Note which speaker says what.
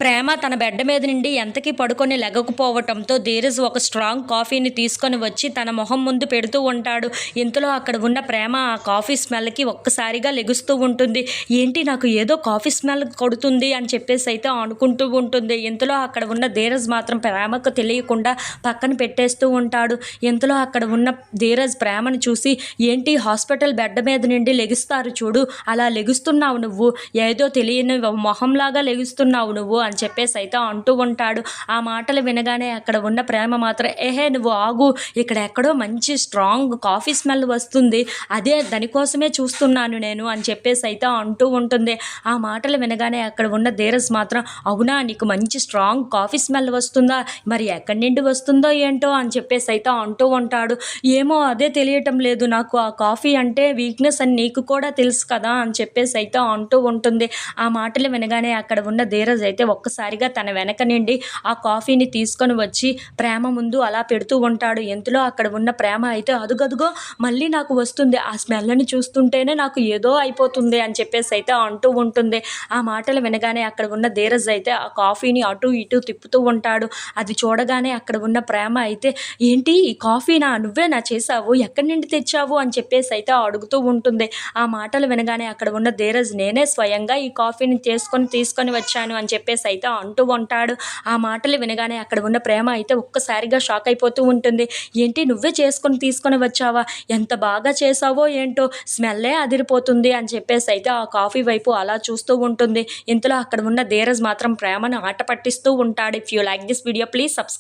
Speaker 1: ప్రేమ తన బెడ్ మీద నుండి ఎంతకీ పడుకొని లెగకపోవటంతో ధీరజ్ ఒక స్ట్రాంగ్ కాఫీని తీసుకొని వచ్చి తన మొహం ముందు పెడుతూ ఉంటాడు. ఇంతలో అక్కడ ఉన్న ప్రేమ ఆ కాఫీ స్మెల్కి ఒక్కసారిగా లెగుస్తూ ఉంటుంది. ఏంటి నాకు ఏదో కాఫీ స్మెల్ కొడుతుంది అని చెప్పేసి అయితే అనుకుంటూ ఉంటుంది. ఇంతలో అక్కడ ఉన్న ధీరజ్ మాత్రం ప్రేమకు తెలియకుండా పక్కన పెట్టేస్తూ ఉంటాడు. ఇంతలో అక్కడ ఉన్న ధీరజ్ ప్రేమను చూసి, ఏంటి హాస్పిటల్ బెడ్ మీద నుండి లెగుస్తారు చూడు, అలా లెగుస్తున్నావు నువ్వు, ఏదో తెలియని మొహంలాగా లెగుస్తున్నావు నువ్వు అని చెప్పేసి అయితే అంటూ ఉంటాడు. ఆ మాటలు వినగానే అక్కడ ఉన్న ప్రేమ మాత్రం, ఏహే నువ్వు ఆగు, ఇక్కడ ఎక్కడో మంచి స్ట్రాంగ్ కాఫీ స్మెల్ వస్తుంది, అదే దానికోసమే చూస్తున్నాను నేను అని చెప్పేసి అయితే అంటూ ఉంటుంది. ఆ మాటలు వినగానే అక్కడ ఉన్న ధీరజ్ మాత్రం, అవునా నీకు మంచి స్ట్రాంగ్ కాఫీ స్మెల్ వస్తుందా, మరి ఎక్కడి నుండి వస్తుందో ఏంటో అని చెప్పేసి అయితే అంటూ ఉంటాడు. ఏమో అదే తెలియటం లేదు నాకు, ఆ కాఫీ అంటే వీక్నెస్ అని నీకు కూడా తెలుసు కదా అని చెప్పేసి అయితే అంటూ ఉంటుంది. ఆ మాటలు వినగానే అక్కడ ఉన్న ధీరజ్ అయితే ఒక్కసారిగా తన వెనక నుండి ఆ కాఫీని తీసుకొని వచ్చి ప్రేమ ముందు అలా పెడుతూ ఉంటాడు. ఇంతలో అక్కడ ఉన్న ప్రేమ అయితే, అదుగదుగో మళ్ళీ నాకు వస్తుంది, ఆ స్మెల్ని చూస్తుంటేనే నాకు ఏదో అయిపోతుంది అని చెప్పేసి అయితే అంటూ ఉంటుంది. ఆ మాటలు వినగానే అక్కడ ఉన్న ధీరజ్ అయితే ఆ కాఫీని అటు ఇటు తిప్పుతూ ఉంటాడు. అది చూడగానే అక్కడ ఉన్న ప్రేమ అయితే, ఏంటి ఈ కాఫీనా, నువ్వేనా చేసావు, ఎక్కడి నుండి తెచ్చావు అని చెప్పేసి అయితే అడుగుతూ ఉంటుంది. ఆ మాటలు వినగానే అక్కడ ఉన్న ధీరజ్, నేనే స్వయంగా ఈ కాఫీని తీసుకొని వచ్చాను అని చెప్పేసి అయితే అంటూ ఉంటాడు. ఆ మాటలు వినగానే అక్కడ ఉన్న ప్రేమ అయితే ఒక్కసారిగా షాక్ అయిపోతూ ఉంటుంది. ఏంటి నువ్వే తీసుకొని వచ్చావా, ఎంత బాగా చేసావో ఏంటో, స్మెల్లే అదిరిపోతుంది అని చెప్పేసి అయితే ఆ కాఫీ వైపు అలా చూస్తూ ఉంటుంది. ఇంతలో అక్కడ ఉన్న ధీరజ్ మాత్రం ప్రేమను ఆట పట్టిస్తూ ఉంటాడు. If you like this video please subscribe.